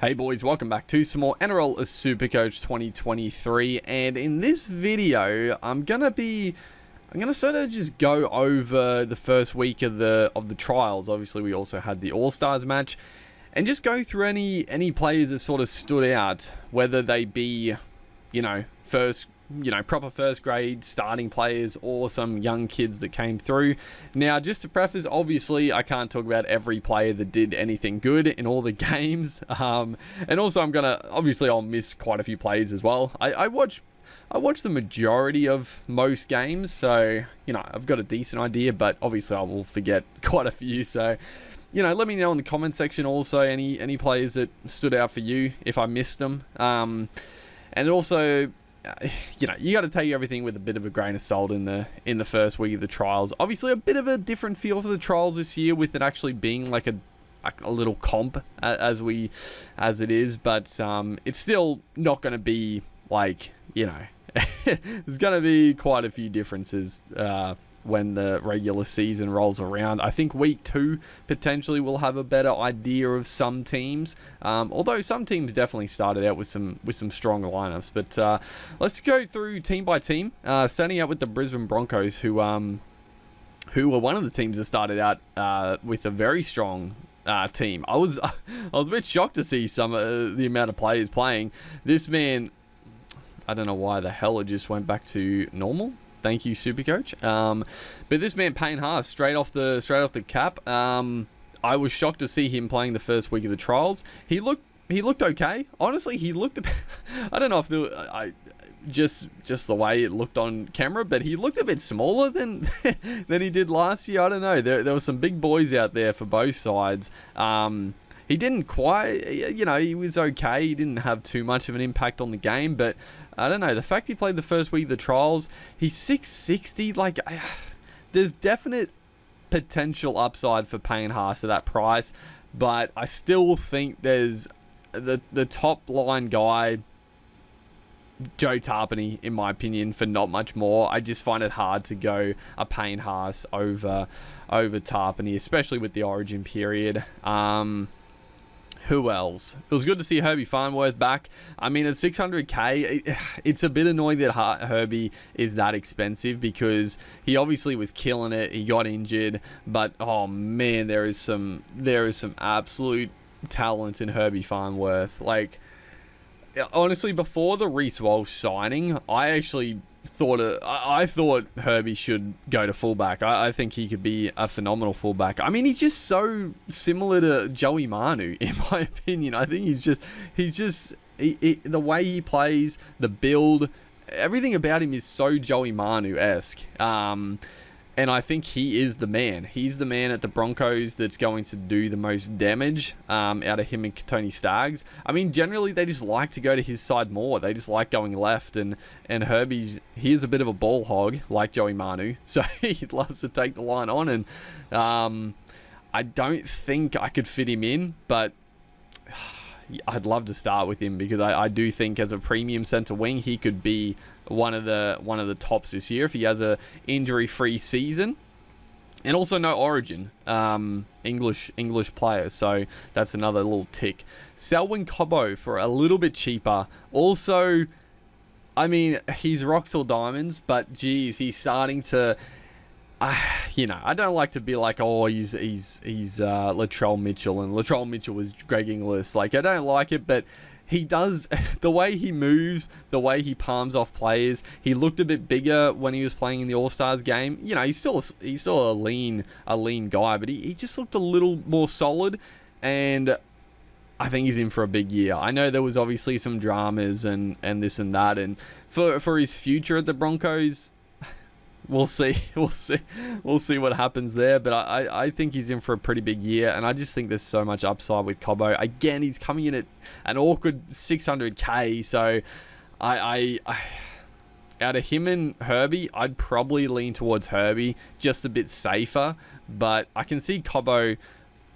Hey boys, welcome back to some more Nrl Supercoach 2023, and in this video, I'm gonna sort of just go over the first week of the trials. Obviously, we also had the All-Stars match, and just go through any players that sort of stood out, whether they be, proper first grade starting players or some young kids that came through. Now, just to preface, obviously I can't talk about every player that did anything good in all the games, and also I'll miss quite a few players as well. I watch the majority of most games, so I've got a decent idea, but obviously I will forget quite a few. So let me know in the comment section also any players that stood out for you if I missed them, and also you got to take everything with a bit of a grain of salt in the first week of the trials. Obviously, a bit of a different feel for the trials this year, with it actually being like a little comp as it is, but it's still not going to be like there's going to be quite a few differences when the regular season rolls around. I think week 2 potentially will have a better idea of some teams, although some teams definitely started out with some strong lineups. But let's go through team by team, starting out with the Brisbane Broncos, who were one of the teams that started out with a very strong team. I was a bit shocked to see some of the amount of players playing. This man, I don't know why the hell it just went back to normal. Thank you, Supercoach. But this man, Payne Haas, straight off the cap. I was shocked to see him playing the first week of the trials. He looked okay. Honestly, he looked. I don't know if just the way it looked on camera, but he looked a bit smaller than he did last year. I don't know. There were some big boys out there for both sides. He didn't quite, he was okay. He didn't have too much of an impact on the game, but I don't know. The fact he played the first week of the trials, he's 660. Like, there's definite potential upside for Payne Haas at that price, but I still think there's the top line guy, Joe Tarpany, in my opinion, for not much more. I just find it hard to go a Payne Haas over Tarpany, especially with the Origin period. Who else? It was good to see Herbie Farnworth back. I mean, at 600k, it's a bit annoying that Herbie is that expensive, because he obviously was killing it. He got injured, but oh man, there is some absolute talent in Herbie Farnworth. Like, honestly, before the Reece Walsh signing, I thought Herbie should go to fullback. I think he could be a phenomenal fullback. I mean, he's just so similar to Joey Manu, in my opinion. I think the way he plays, the build, everything about him is so Joey Manu-esque. And I think he is the man. He's the man at the Broncos that's going to do the most damage out of him and Tony Staggs. I mean, generally, they just like to go to his side more. They just like going left. And Herbie, he is a bit of a ball hog, like Joey Manu. So he loves to take the line on. And I don't think I could fit him in, but I'd love to start with him, because I do think as a premium centre wing, he could be one of the tops this year if he has a injury-free season, and also no Origin English player, so that's another little tick. Selwyn Cobbo for a little bit cheaper. Also, I mean, he's rocks or diamonds, but geez, he's starting to. I don't like to be like, oh, he's Latrell Mitchell, and Latrell Mitchell was Greg Inglis. Like, I don't like it, but he does, the way he moves, the way he palms off players. He looked a bit bigger when he was playing in the All-Stars game. He's still a lean guy, but he just looked a little more solid, and I think he's in for a big year. I know there was obviously some dramas and this and that, and for his future at the Broncos, we'll see what happens there, but I think he's in for a pretty big year, and I just think there's so much upside with Cobbo. Again, he's coming in at an awkward 600k, so I out of him and Herbie, I'd probably lean towards Herbie, just a bit safer, but I can see Cobbo.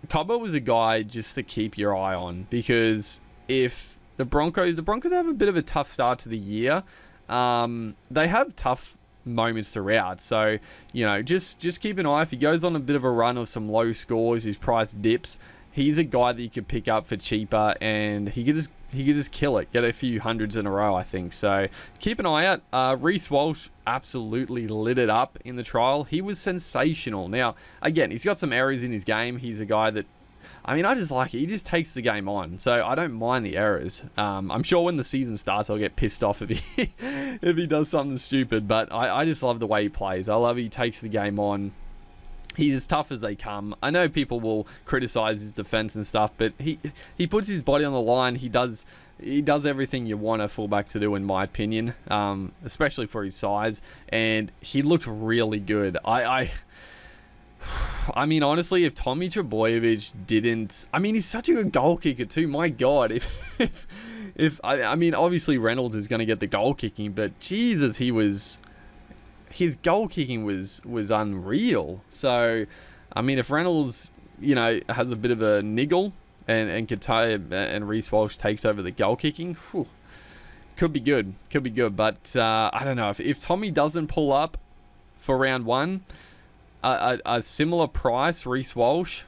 Cobbo was a guy just to keep your eye on, because if the Broncos have a bit of a tough start to the year, they have tough moments throughout, so just keep an eye. If he goes on a bit of a run of some low scores, his price dips, he's a guy that you could pick up for cheaper, and he could just kill it, get a few hundreds in a row, I think. So keep an eye out. Reece Walsh absolutely lit it up in the trial. He was sensational. Now, again, he's got some errors in his game. He's a guy that, I mean, I just like it. He just takes the game on, so I don't mind the errors. I'm sure when the season starts, I'll get pissed off if he if he does something stupid, but I just love the way he plays. I love he takes the game on. He's as tough as they come. I know people will criticize his defense and stuff, but he puts his body on the line. He does everything you want a fullback to do, in my opinion, especially for his size, and he looked really good. I mean, honestly, if Tommy Trbojevic didn't... I mean, he's such a good goal kicker too. My God, if I mean, obviously Reynolds is going to get the goal kicking, but Jesus, his goal kicking was unreal. So, I mean, if Reynolds, has a bit of a niggle and Katoa and Reece Walsh takes over the goal kicking, could be good. But I don't know. If Tommy doesn't pull up for round one, a similar price, Reece Walsh,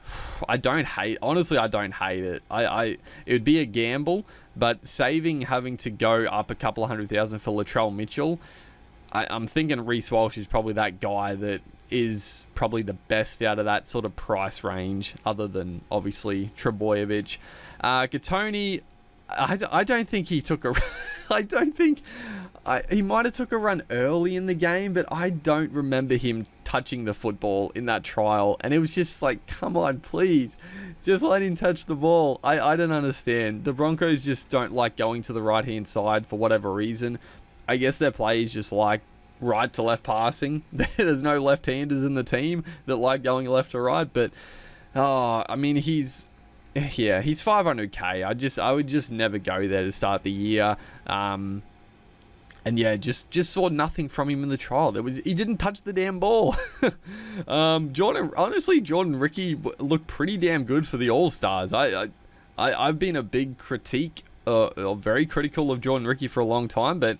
I don't hate it. It would be a gamble, but saving having to go up a couple of 100,000 for Latrell Mitchell, I'm thinking Reece Walsh is probably that guy that is probably the best out of that sort of price range, other than obviously Trbojevic. Gatoni, I don't think he took a... he might have took a run early in the game, but I don't remember him touching the football in that trial. And it was just like, come on, please, just let him touch the ball. I don't understand. The Broncos just don't like going to the right-hand side for whatever reason. I guess their players just like right to left passing. There's no left-handers in the team that like going left to right. But, I mean, he's 500k. I would just never go there to start the year. And yeah, just saw nothing from him in the trial. He didn't touch the damn ball. Jordan Ricky looked pretty damn good for the All-Stars. I've been a big critique, or very critical of Jordan Ricky for a long time, but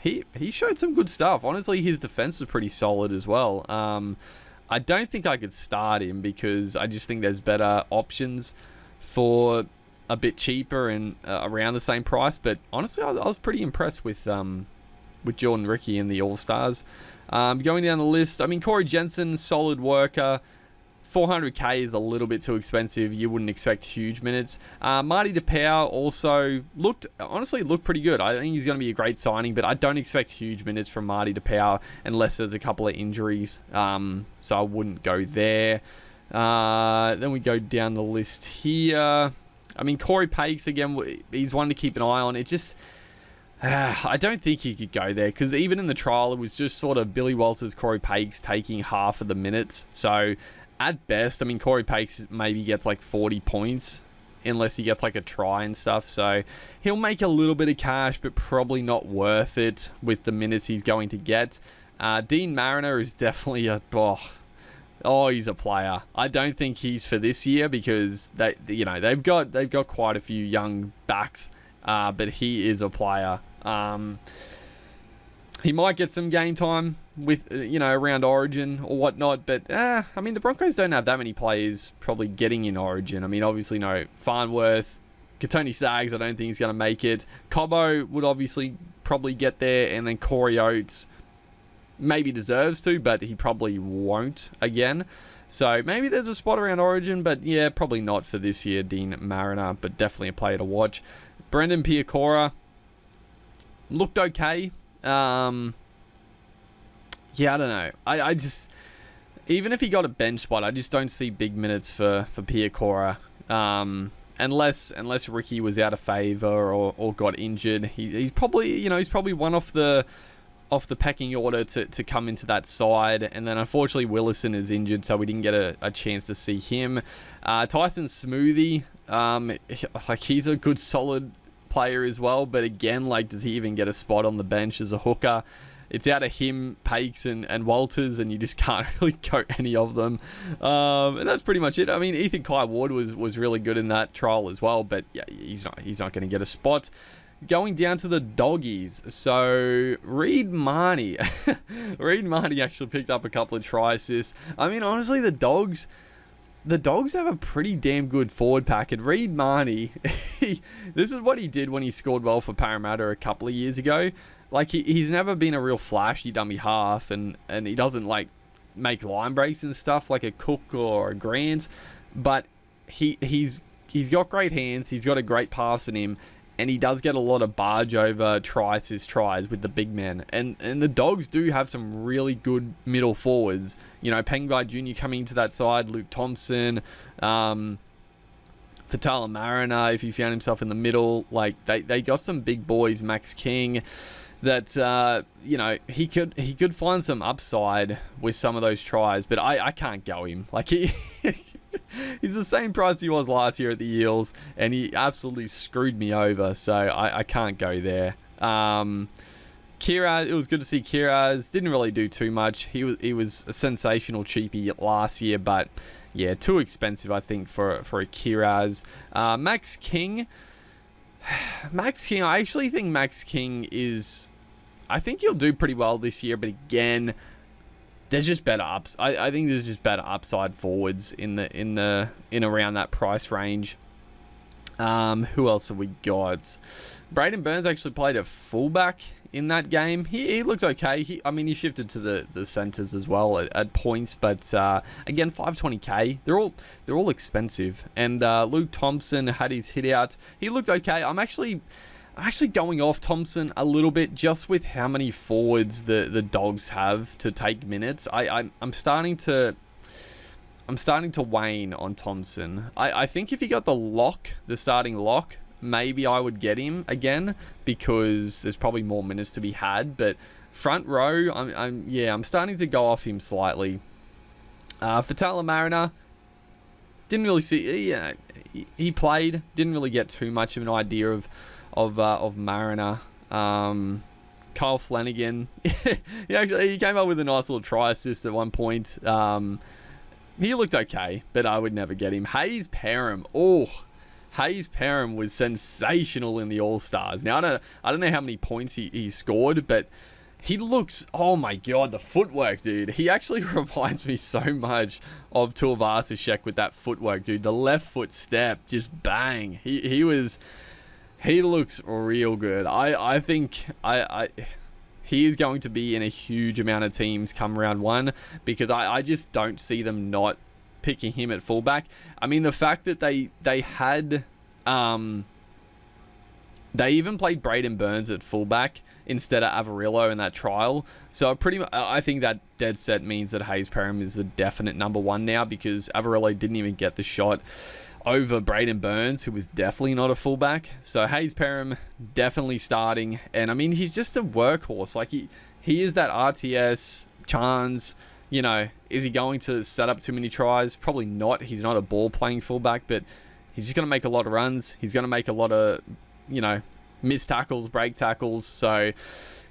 he showed some good stuff. Honestly, his defense was pretty solid as well. I don't think I could start him because I just think there's better options for a bit cheaper and around the same price. But honestly, I was pretty impressed with Jordan Ricky and the All-Stars. Going down the list, I mean, Corey Jensen, solid worker. 400k is a little bit too expensive. You wouldn't expect huge minutes. Marty DePau also looked pretty good. I think he's going to be a great signing, but I don't expect huge minutes from Marty DePau unless there's a couple of injuries. So I wouldn't go there. Then we go down the list here. I mean, Corey Pakes, again, he's one to keep an eye on. It just... I don't think he could go there because even in the trial, it was just sort of Billy Walters, Corey Pakes taking half of the minutes. So... at best, I mean, Corey Pakes maybe gets like 40 points unless he gets like a try and stuff. So he'll make a little bit of cash, but probably not worth it with the minutes he's going to get. Dean Mariner is definitely he's a player. I don't think he's for this year because they've got quite a few young backs, but he is a player. He might get some game time with, around Origin or whatnot, but, I mean, the Broncos don't have that many players probably getting in Origin. I mean, obviously, no, Farnworth, Katoni Staggs, I don't think he's going to make it. Cobbo would obviously probably get there, and then Corey Oates maybe deserves to, but he probably won't again. So maybe there's a spot around Origin, but yeah, probably not for this year, Dean Mariner, but definitely a player to watch. Brendan Piacora looked okay. Yeah, I don't know. I just, even if he got a bench spot, I just don't see big minutes for Piacora. Unless Ricky was out of favour or got injured. He's probably, he's probably one off the pecking order to come into that side. And then unfortunately Willison is injured, so we didn't get a chance to see him. Tyson Smoothie, he's a good solid player as well, but again, does he even get a spot on the bench as a hooker? It's out of him, Pakes and Walters, and you just can't really go any of them. And that's pretty much it. I mean, Ethan Kai Ward was really good in that trial as well, but yeah, he's not going to get a spot. Going down to the doggies, so Reed Marnie actually picked up a couple of try assists. I mean, honestly, the Dogs, the Dogs have a pretty damn good forward pack. And Reid Marnie, this is what he did when he scored well for Parramatta a couple of years ago. Like, he's never been a real flashy dummy half, and he doesn't, like, make line breaks and stuff like a Cook or a Grant, but he's got great hands, he's got a great pass in him, and he does get a lot of barge over tries with the big men. And the Dogs do have some really good middle forwards. You know, Pengai Jr. coming into that side, Luke Thompson, Fatala Mariner, if he found himself in the middle. Like, they got some big boys, Max King, that, you know, he could find some upside with some of those tries, but I can't go him. Like, he's the same price he was last year at the Eels, and he absolutely screwed me over, so I can't go there. Kiraz, it was good to see Kiraz. Didn't really do too much. He was a sensational cheapie last year, but yeah, too expensive, I think, for a Kiraz. Max King, I actually think Max King I think he'll do pretty well this year, but again, there's just better ups. I think there's just better upside forwards in around that price range. Who else have we got? Braden Burns actually played a fullback in that game. He looked okay. He shifted to the centers as well at points, but again, 520k. They're all expensive. And Luke Thompson had his hit out. He looked okay. I'm actually going off Thompson a little bit just with how many forwards the Dogs have to take minutes. I'm starting to wane on Thompson. I think if he got the starting lock, maybe I would get him again because there's probably more minutes to be had. But front row, I'm starting to go off him slightly. Fatala Mariner, didn't really see. Yeah, he played. Didn't really get too much of an idea of Mariner. Kyle Flanagan, he came up with a nice little try assist at one point. He looked okay, but I would never get him. Hayes Perham, was sensational in the All-Stars. Now, I don't know how many points he scored, but he looks, oh my god, the footwork, dude. He actually reminds me so much of Tuivasa-Sheck with that footwork, dude. The left foot step, just bang. He looks real good. I think he is going to be in a huge amount of teams come round one because I just don't see them not picking him at fullback. I mean, the fact that they had they even played Braden Burns at fullback instead of Avarillo in that trial. So I think that dead set means that Hayes Perham is the definite number one now because Avarillo didn't even get the shot over Braden Burns, who was definitely not a fullback. So Hayes Perham definitely starting, and I mean, he's just a workhorse. Like he is that RTS chance. You know, is he going to set up too many tries? Probably not. He's not a ball playing fullback, but he's just going to make a lot of runs. He's going to make a lot of, missed tackles, break tackles. So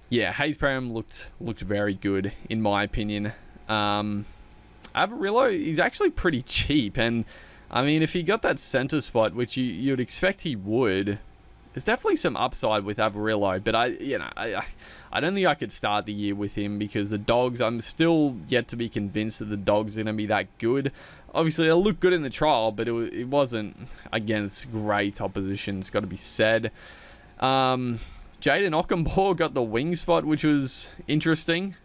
yeah, Hayes Perham looked very good in my opinion. Avarillo, he's actually pretty cheap, and I mean, if he got that center spot, which you'd expect he would, there's definitely some upside with Avarillo. But I don't think I could start the year with him because the Dogs, I'm still yet to be convinced that the Dogs are going to be that good. Obviously, they'll look good in the trial, but it wasn't against great opposition, it's got to be said. Jaden Ockenbaugh got the wing spot, which was interesting.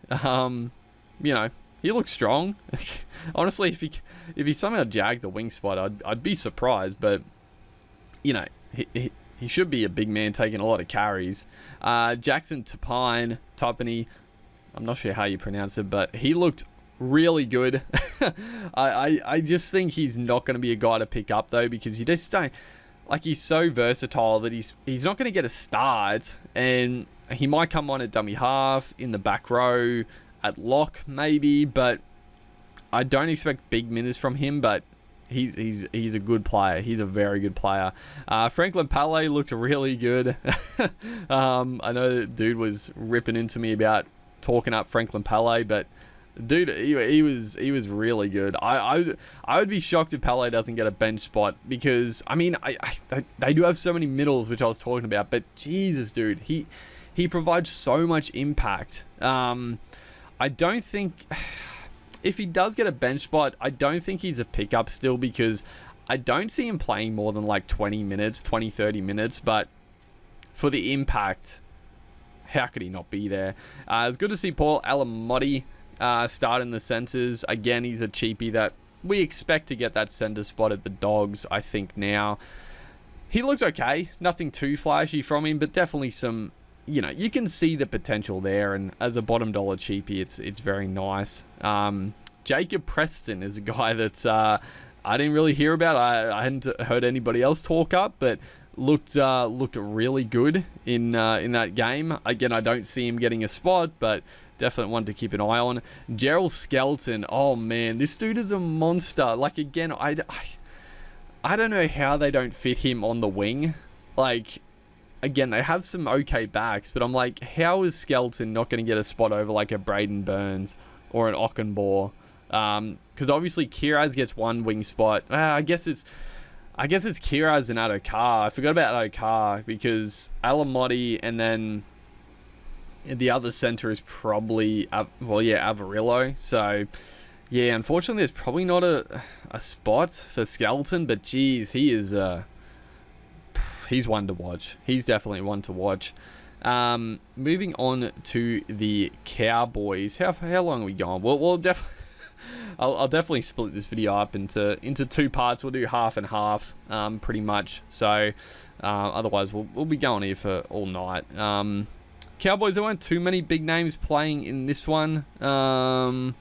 He looks strong. Honestly, if he somehow jagged the wing spot, I'd be surprised. But he should be a big man taking a lot of carries. Jackson Tapine, I'm not sure how you pronounce it, but he looked really good. I just think he's not going to be a guy to pick up though, because you just don't, he's so versatile that he's not going to get a start, and he might come on at dummy half, in the back row, at lock maybe, but I don't expect big minutes from him. But he's a good player. He's a very good player. Franklin Palais looked really good. I know the dude was ripping into me about talking up Franklin Palais, but dude, he was really good. I would be shocked if Palais doesn't get a bench spot, because I mean they do have so many middles, which I was talking about, but Jesus, dude, he provides so much impact. I don't think if he does get a bench spot, I don't think he's a pickup still, because I don't see him playing more than like 20 minutes, 20, 30 minutes. But for the impact, how could he not be there? It's good to see Paul Alamotti start in the centres. Again, he's a cheapie that we expect to get that centre spot at the Dogs, I think now. He looked okay. Nothing too flashy from him, but definitely some, you can see the potential there. And as a bottom dollar cheapie, it's very nice. Jacob Preston is a guy that I didn't really hear about. I hadn't heard anybody else talk up, but looked really good in that game. Again, I don't see him getting a spot, but definitely one to keep an eye on. Gerald Skelton. Oh man, this dude is a monster. Like, again, I don't know how they don't fit him on the wing. Like, again, they have some okay backs, but I'm like, how is Skelton not going to get a spot over like a Braden Burns or an Ockenbaugh? Because obviously Kiraz gets one wing spot. I guess it's Kiraz and Adokar. I forgot about Adokar because Alamotti, and then the other centre is probably Avarillo. So yeah, unfortunately, there's probably not a spot for Skelton. But geez, he is he's one to watch. He's definitely one to watch. Moving on to the Cowboys. How long are we going? We'll definitely. I'll definitely split this video up into two parts. We'll do half and half, pretty much. So otherwise, we'll be going here for all night. Cowboys, there weren't too many big names playing in this one. Going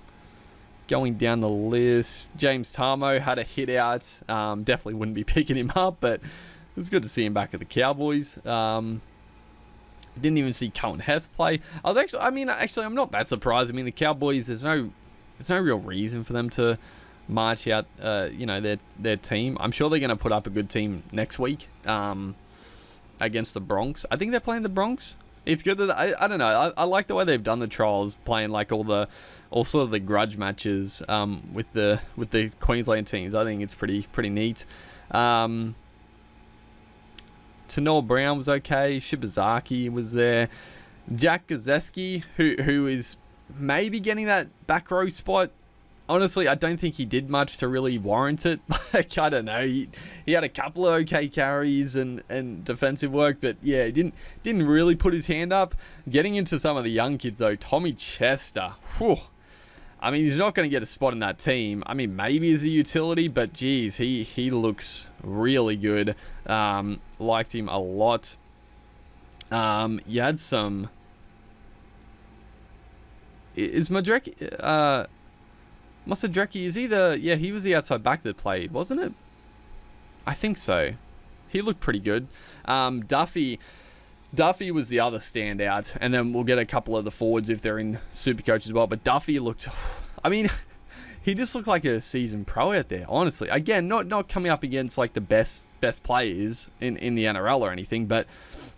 down the list, James Tarmo had a hit out. Definitely wouldn't be picking him up, but it was good to see him back at the Cowboys. Didn't even see Cohen Hess play. I'm not that surprised. I mean, the Cowboys, there's no real reason for them to march out, their team. I'm sure they're going to put up a good team next week against the Broncos. I think they're playing the Broncos. It's good that I don't know. I like the way they've done the trials, playing like all sort of the grudge matches with the Queensland teams. I think it's pretty neat. Tanoa Brown was okay. Shibazaki was there. Jack Gazeski, who is maybe getting that back row spot. Honestly, I don't think he did much to really warrant it. Like, I don't know. He had a couple of okay carries and defensive work, but yeah, he didn't really put his hand up. Getting into some of the young kids though, Tommy Chester. Whew. I mean, he's not going to get a spot in that team. I mean, maybe as a utility, but geez, he looks really good. Liked him a lot. You had some. Is Madreki, Mosadreki, is he he was the outside back that played, wasn't it? I think so. He looked pretty good. Duffy was the other standout, and then we'll get a couple of the forwards if they're in Supercoach as well, but Duffy looked, I mean, he just looked like a seasoned pro out there, honestly. Again, not coming up against like the best players in the NRL or anything, but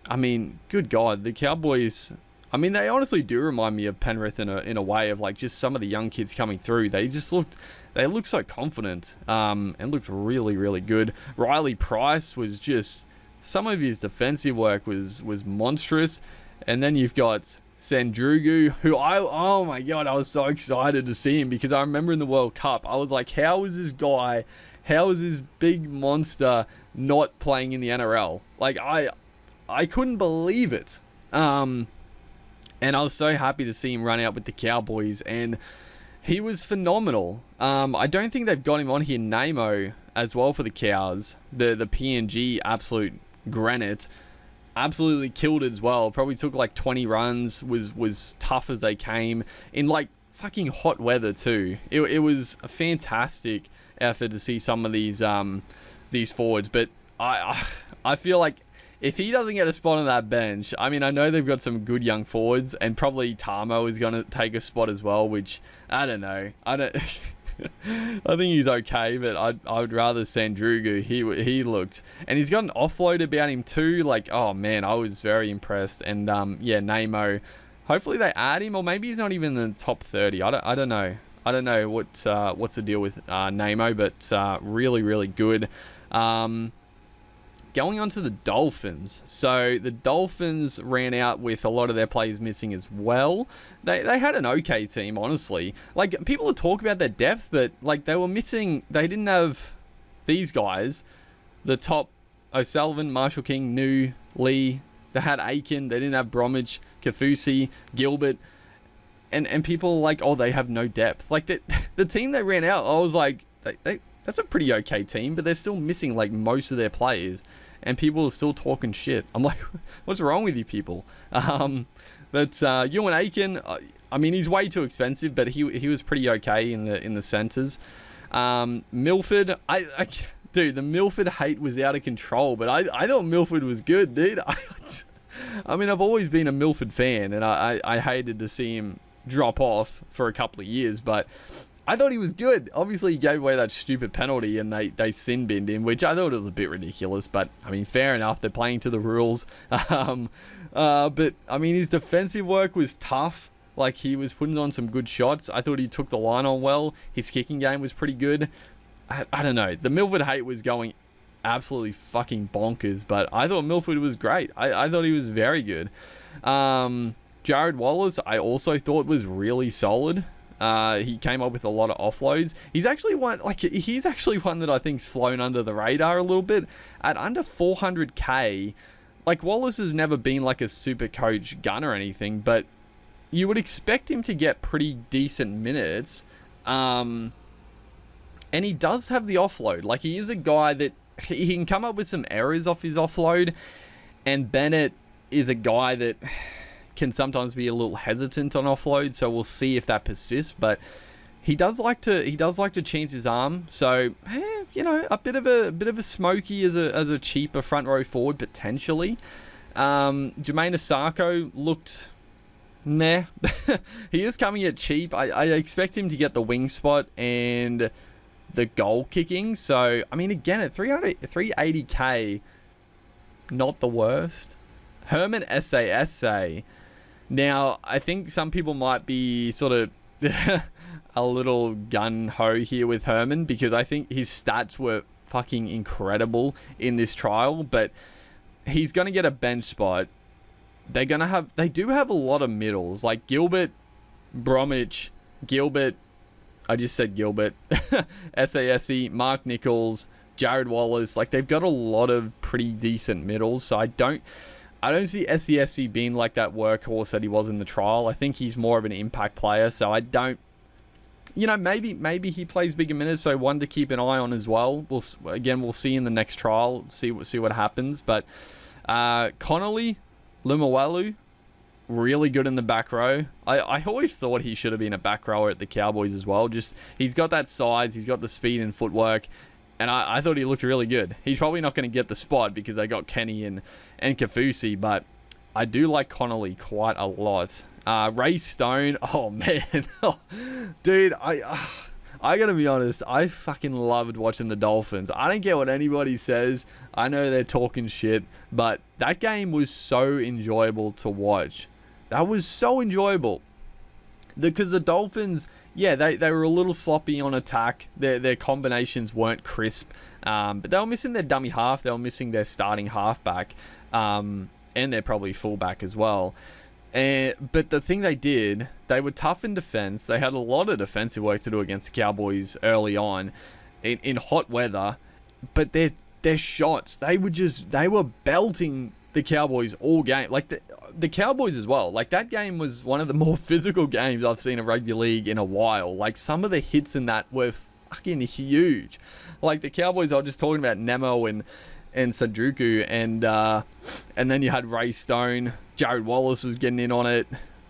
I mean, good God, the Cowboys, I mean, they honestly do remind me of Penrith in a way of like just some of the young kids coming through. They looked so confident and looked really, really good. Riley Price was just, some of his defensive work was monstrous. And then you've got Sandrugu, who oh my God, I was so excited to see him because I remember in the World Cup, I was like, how is this big monster not playing in the NRL? Like, I couldn't believe it. And I was so happy to see him run out with the Cowboys, and he was phenomenal. I don't think they've got him on here, Namo, as well for the Cows. The PNG absolute granite. Absolutely killed it as well. Probably took like 20 runs, was tough as they came, in like fucking hot weather too. It was a fantastic effort to see some of these forwards, but I feel like if he doesn't get a spot on that bench, I mean, I know they've got some good young forwards, and probably Tarmo is going to take a spot as well, which, I don't know. I think he's okay, but I would rather Sandrugu. He looked, and he's got an offload about him too. Like, oh man, I was very impressed. And Namo, hopefully they add him, or maybe he's not even in the top 30. I don't know. I don't know what's the deal with Namo, but really, really good. going on to the Dolphins. So the Dolphins ran out with a lot of their players missing as well. They had an okay team, honestly. Like, people talk about their depth, but like they were missing. They didn't have these guys. The top: O'Sullivan, Marshall King, New, Lee. They had Aiken. They didn't have Bromwich, Kafusi, Gilbert. And people like, oh, they have no depth. Like, the team they ran out, I was like, that's a pretty okay team, but they're still missing like most of their players, and people are still talking shit. I'm like, what's wrong with you people? But Ewan Aiken, I mean, he's way too expensive, but he was pretty okay in the centres. Milford, dude, the Milford hate was out of control, but I thought Milford was good, dude. I mean, I've always been a Milford fan, and I hated to see him drop off for a couple of years, but I thought he was good. Obviously, he gave away that stupid penalty, and they sin binned him, which I thought was a bit ridiculous, but I mean, fair enough. They're playing to the rules. But I mean, his defensive work was tough. Like, he was putting on some good shots. I thought he took the line on well. His kicking game was pretty good. I don't know. The Milford hate was going absolutely fucking bonkers, but I thought Milford was great. I thought he was very good. Jared Wallace, I also thought was really solid. He came up with a lot of offloads. He's actually one that I think's flown under the radar a little bit. At under 400k, like, Wallace has never been like a super coach gun or anything, but you would expect him to get pretty decent minutes. And he does have the offload. Like, he is a guy that he can come up with some errors off his offload, and Bennett is a guy that can sometimes be a little hesitant on offload, so we'll see if that persists. But he does like to change his arm, so you know, a bit of a smoky as a cheaper front row forward potentially. Jermaine Asako looked meh. He is coming at cheap. I expect him to get the wing spot and the goal kicking. So I mean, again, at 380k, not the worst. Herman Sasa. Now, I think some people might be sort of a little gun-ho here with Herman, because I think his stats were fucking incredible in this trial, but he's going to get a bench spot. They do have a lot of middles, like Gilbert, Bromwich, Gilbert, I just said Gilbert, SASE, Mark Nichols, Jared Wallace. Like, they've got a lot of pretty decent middles, so I don't see SESE being like that workhorse that he was in the trial. I think he's more of an impact player, so I don't, you know, maybe he plays bigger minutes, so one to keep an eye on as well. We'll see in the next trial, see what happens. But Connolly, Lumawalu, really good in the back row. I always thought he should have been a back rower at the Cowboys as well. Just, he's got that size, he's got the speed and footwork, and I thought he looked really good. He's probably not going to get the spot because they got Kenny and Kafusi, but I do like Connolly quite a lot. Ray Stone, oh man, dude, I gotta be honest, I fucking loved watching the Dolphins. I don't care what anybody says. I know they're talking shit, but that game was so enjoyable to watch. That was so enjoyable. Because the Dolphins, yeah, they were a little sloppy on attack. Their combinations weren't crisp. But they were missing their dummy half. They were missing their starting halfback. And they're probably fullback as well. But the thing they were tough in defense. They had a lot of defensive work to do against the Cowboys early on in hot weather. But their shots, they were belting the Cowboys all game. Like the Cowboys as well. Like, that game was one of the more physical games I've seen in rugby league in a while. Like, some of the hits in that were fucking huge. Like, the Cowboys, I was just talking about Nemo and Sadruku, and then you had Ray Stone. Jared Wallace was getting in on it.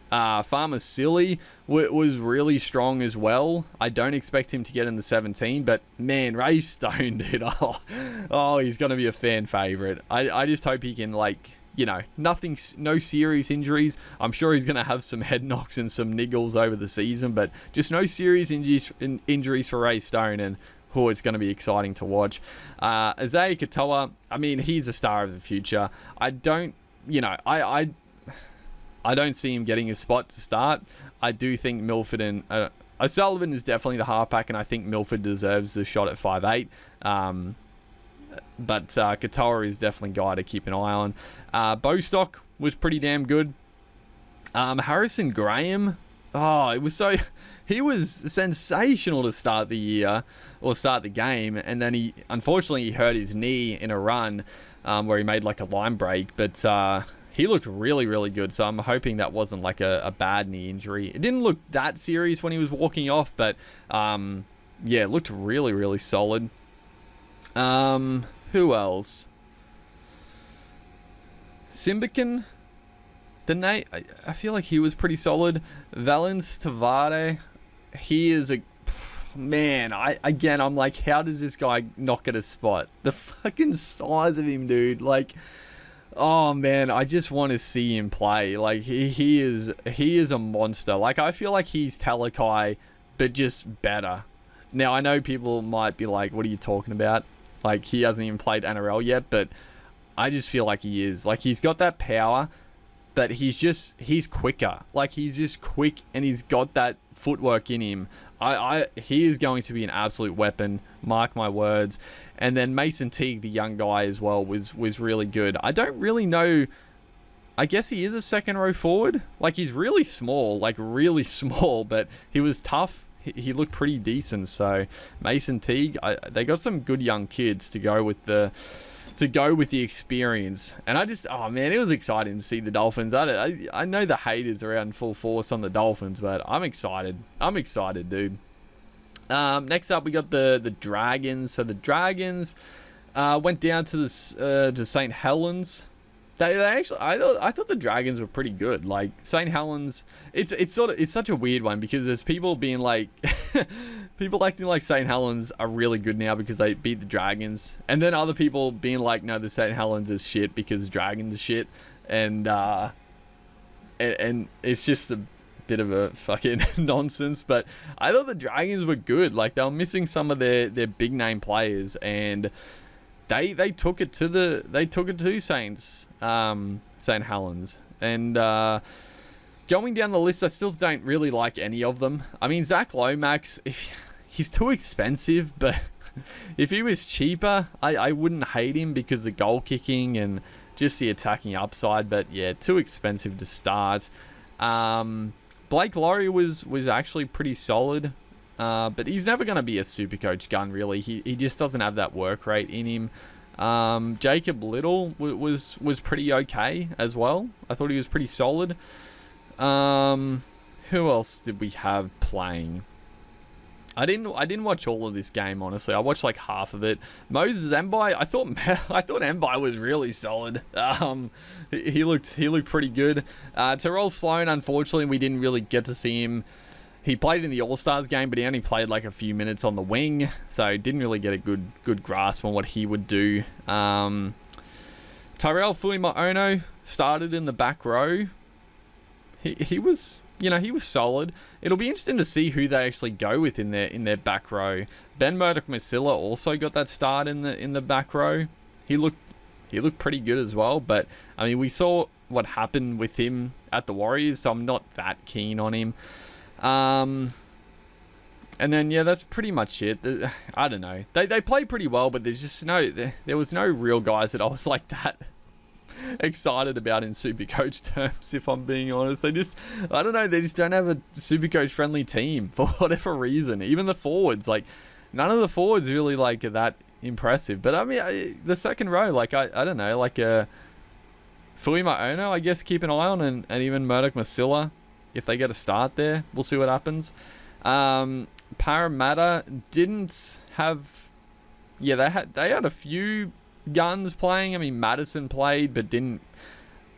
Farmer Silly was really strong as well. I don't expect him to get in the 17, but man, Ray Stone, dude, oh, he's going to be a fan favorite. I just hope he can, like, you know, no serious injuries. I'm sure he's going to have some head knocks and some niggles over the season, but just no serious injuries for Ray Stone, and it's going to be exciting to watch. Isaiah Katoa, I mean, he's a star of the future. I don't see him getting a spot to start. I do think Milford and O'Sullivan is definitely the halfback, and I think Milford deserves the shot at 5'8". But Katoa is definitely a guy to keep an eye on. Bostock was pretty damn good. Harrison Graham, he was sensational to start the year, or start the game, and then he hurt his knee in a run where he made like a line break, but he looked really, really good, so I'm hoping that wasn't like a bad knee injury. It didn't look that serious when he was walking off, but it looked really, really solid. Who else? Simbican, I feel like he was pretty solid. Valens Tavare, he is man. I'm like, how does this guy not get a spot? The fucking size of him, dude. Like, oh man, I just want to see him play. Like, he is a monster. Like, I feel like he's Talakai, but just better. Now, I know people might be like, what are you talking about? Like, he hasn't even played NRL yet, but I just feel like he is. Like, he's got that power, but he's quicker. Like, he's just quick, and he's got that footwork in him. He is going to be an absolute weapon, mark my words. And then Mason Teague, the young guy as well, was really good. I don't really know. I guess he is a second row forward. Like, he's really small, but he was tough. He looked pretty decent. So Mason Teague, they got some good young kids to go with the experience. And it was exciting to see the Dolphins. I know the haters are out in full force on the Dolphins, but I'm excited. I'm excited, dude. Next up, we got the Dragons. So the Dragons went down to St. Helens. They actually, I thought the Dragons were pretty good. Like, St. Helens, it's such a weird one, because there's people being like, people acting like St. Helens are really good now because they beat the Dragons, and then other people being like, no, the St. Helens is shit because the Dragons are shit, and it's just a bit of a fucking nonsense. But I thought the Dragons were good. Like, they were missing some of their big name players, and they took it to St. Helens. And going down the list, I still don't really like any of them. I mean, Zach Lomax, he's too expensive, but if he was cheaper, I wouldn't hate him because the goal kicking and just the attacking upside. But yeah, too expensive to start. Blake Laurie was actually pretty solid. But he's never going to be a Supercoach gun, really. He just doesn't have that work rate in him. Jacob Little was pretty okay as well. I thought he was pretty solid. Who else did we have playing? I didn't watch all of this game, honestly. I watched like half of it. Moses Mbai, I thought Mbai was really solid. He looked pretty good. Tyrell Sloan, unfortunately, we didn't really get to see him. He played in the All-Stars game, but he only played like a few minutes on the wing, so didn't really get a good grasp on what he would do. Tyrell Fuimaono started in the back row. He was solid. It'll be interesting to see who they actually go with in their back row. Ben Murdoch-Masila also got that start in the back row. He looked pretty good as well, but I mean, we saw what happened with him at the Warriors, so I'm not that keen on him. And then yeah, that's pretty much it. I don't know. They play pretty well, but there was no real guys that I was like that excited about in Supercoach terms, if I'm being honest. I don't know, they just don't have a Supercoach friendly team for whatever reason. Even the forwards, like, none of the forwards really like that impressive. But I mean, the second row, like, I don't know, like Fuimaono, I guess keep an eye on, and even Murdoch-Masila. If they get a start there, we'll see what happens. Parramatta didn't have... Yeah, they had a few guns playing. I mean, Madison played, but didn't...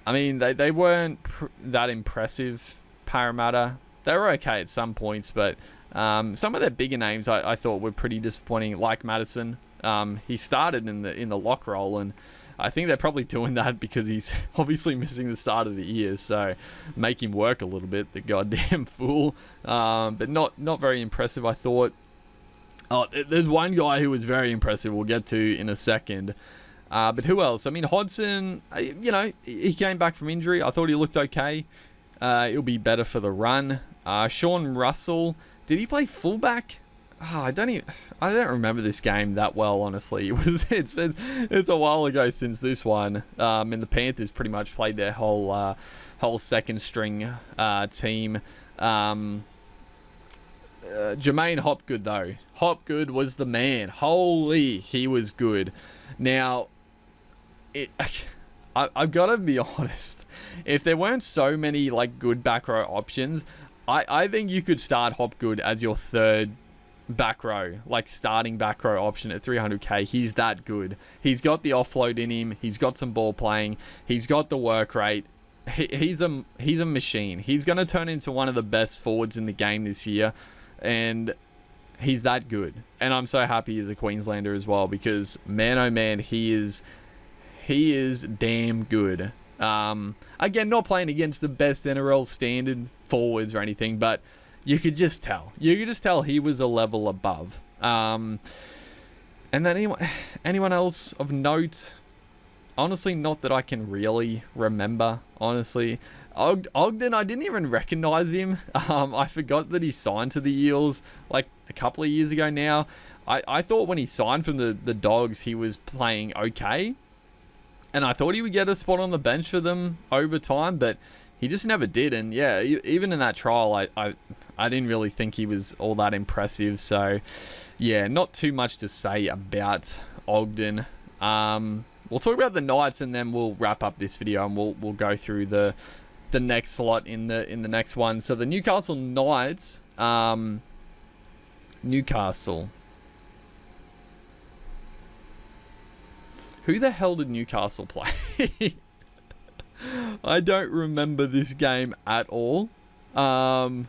I mean, they weren't that impressive, Parramatta. They were okay at some points, but some of their bigger names I thought were pretty disappointing, like Madison. He started in the lock roll, and I think they're probably doing that because he's obviously missing the start of the year, so make him work a little bit, the goddamn fool. But not very impressive, I thought. Oh, there's one guy who was very impressive we'll get to in a second. But who else? I mean, Hodgson, he came back from injury. I thought he looked okay. It'll be better for the run. Sean Russell, did he play fullback? I don't remember this game that well, honestly. It's a while ago since this one. And the Panthers pretty much played their whole second string team. Jermaine Hopgood, though. Hopgood was the man. Holy, he was good. Now, I've got to be honest. If there weren't so many like good back row options, I think you could start Hopgood as your third back row, like starting back row option at 300k. He's that good. He's got the offload in him. He's got some ball playing. He's got the work rate. He's a machine. He's going to turn into one of the best forwards in the game this year. And he's that good. And I'm so happy he's a Queenslander as well, because man, oh man, he is damn good. Again, not playing against the best NRL standard forwards or anything, but you could just tell. You could just tell he was a level above. And then anyone else of note? Honestly, not that I can really remember, honestly. Ogden, I didn't even recognize him. I forgot that he signed to the Eels like a couple of years ago now. I thought when he signed from the Dogs, he was playing okay. And I thought he would get a spot on the bench for them over time, but he just never did. And yeah, even in that trial, I didn't really think he was all that impressive. So yeah, not too much to say about Ogden. We'll talk about the Knights and then we'll wrap up this video and we'll go through the next slot in the next one. So the Newcastle Knights, Newcastle. Who the hell did Newcastle play? I don't remember this game at all. Who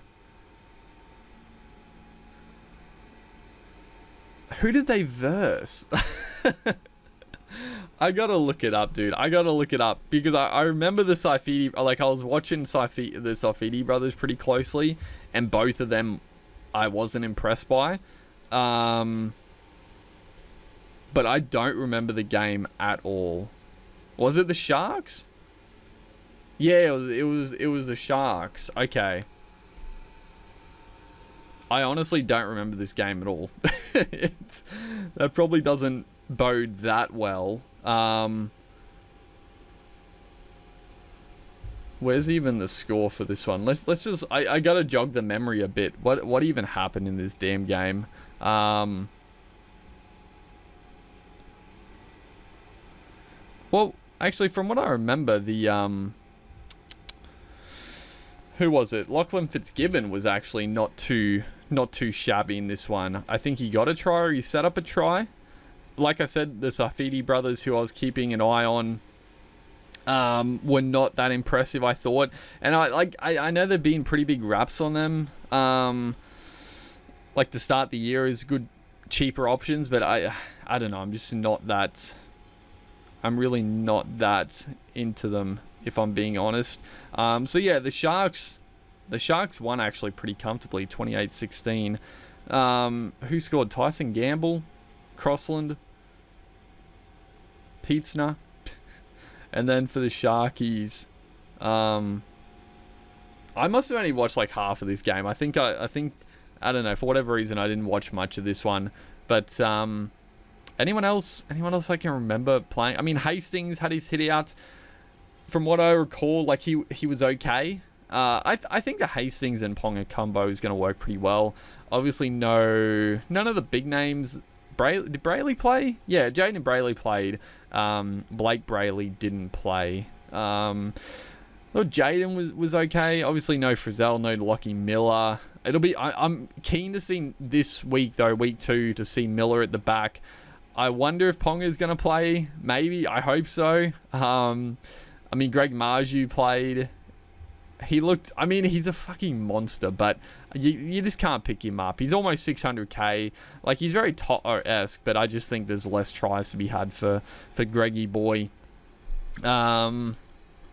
did they verse? I gotta look it up, dude. I gotta look it up because I remember the Saifidi. Like, I was watching the Saifidi brothers pretty closely, and both of them I wasn't impressed by. But I don't remember the game at all. Was it the Sharks? Yeah, it was the Sharks. Okay. I honestly don't remember this game at all. That probably doesn't bode that well. Where's even the score for this one? Let's just I gotta jog the memory a bit. What even happened in this damn game? Well, actually, from what I remember, the who was it? Lachlan Fitzgibbon was actually not too shabby in this one. I think he got a try or he set up a try. Like I said, the Saifidi brothers, who I was keeping an eye on, were not that impressive, I thought. And I know there've been pretty big raps on them. Like to start the year as good, cheaper options, but I don't know. I'm just not that. I'm really not that into them, if I'm being honest. So yeah, the Sharks won actually pretty comfortably, 28-16. Who scored? Tyson Gamble, Crossland, Pietzner, and then for the Sharkies, I must have only watched like half of this game. I think I don't know, for whatever reason I didn't watch much of this one, but anyone else I can remember playing? I mean, Hastings had his hit out. From what I recall, like he was okay. I think the Hastings and Ponga combo is going to work pretty well. Obviously, none of the big names. Did Brayley play? Yeah, Jaden Brayley played. Blake Brayley didn't play. Well, Jaden was okay. Obviously, no Frizzell, no Lockie Miller. I'm keen to see this week though, week 2, to see Miller at the back. I wonder if Ponga is going to play. Maybe. I hope so. I mean, Greg Marju played. He's a fucking monster, but you just can't pick him up. He's almost 600k. Like, he's very Toto-esque, but I just think there's less tries to be had for Greggy boy. Who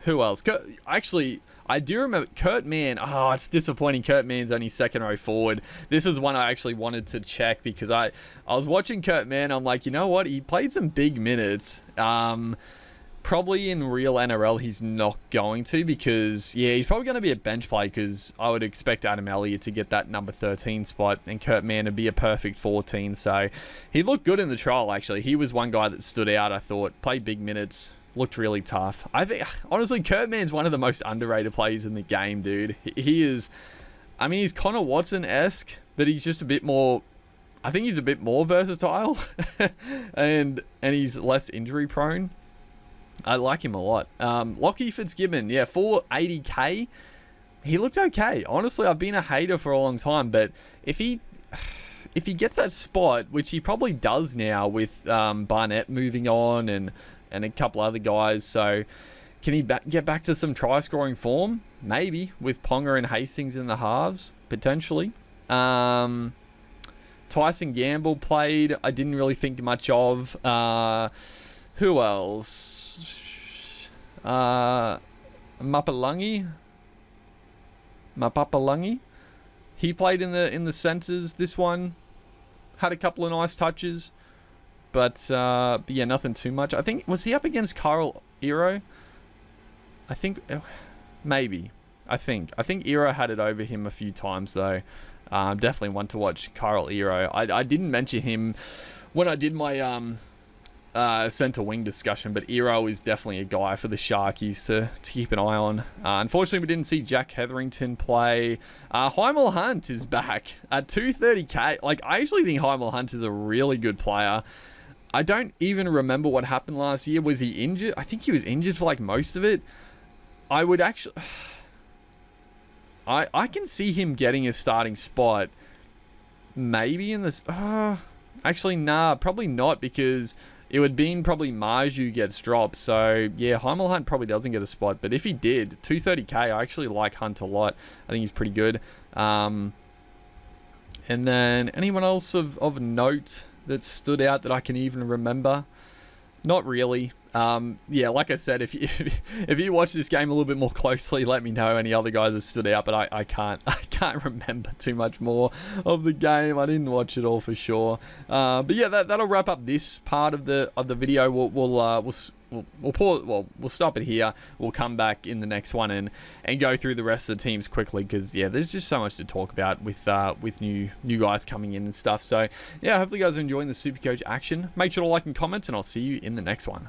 else? Actually, I do remember Kurt Mann. Oh, it's disappointing. Kurt Mann's only second row forward. This is one I actually wanted to check because I was watching Kurt Mann. I'm like, you know what? He played some big minutes. probably in real NRL, he's not going to, because, yeah, he's probably going to be a bench play, because I would expect Adam Elliott to get that number 13 spot and Kurt Mann to be a perfect 14. So he looked good in the trial, actually. He was one guy that stood out, I thought. Played big minutes. Looked really tough. I think, honestly, Kurt Mann's one of the most underrated players in the game, dude. He is, I mean, he's Connor Watson-esque, but he's just a bit more, I think he's a bit more versatile and he's less injury prone. I like him a lot. Lockie Fitzgibbon, yeah, 480k. He looked okay. Honestly, I've been a hater for a long time, but if he gets that spot, which he probably does now with Barnett moving on and a couple other guys, so can he get back to some try-scoring form? Maybe, with Ponga and Hastings in the halves, potentially. Tyson Gamble played. I didn't really think much of. Who else? Mapalungi. He played in the centres. This one had a couple of nice touches, but yeah, nothing too much. I think, was he up against Kyle Ero? I think maybe. I think Ero had it over him a few times though. Definitely one to watch, Kyle Ero. I didn't mention him when I did my centre wing discussion, but Ero is definitely a guy for the Sharkies to keep an eye on. Unfortunately, we didn't see Jack Hetherington play. Heimel Hunt is back at 230k. Like, I actually think Heimel Hunt is a really good player. I don't even remember what happened last year. Was he injured? I think he was injured for like most of it. I would actually, I can see him getting a starting spot maybe in this. Actually, nah, probably not, because it would mean probably Marju gets dropped. So, yeah, Heimel Hunt probably doesn't get a spot. But if he did, 230k, I actually like Hunt a lot. I think he's pretty good. And then anyone else of note that stood out that I can even remember? Not really. Yeah, like I said, if you watch this game a little bit more closely, let me know any other guys that stood out. But I can't remember too much more of the game. I didn't watch it all for sure. But yeah, that'll wrap up this part of the video. We'll pause. Well, we'll stop it here. We'll come back in the next one and go through the rest of the teams quickly, because yeah, there's just so much to talk about with new guys coming in and stuff. So yeah, hopefully you guys are enjoying the Supercoach action. Make sure to like and comment, and I'll see you in the next one.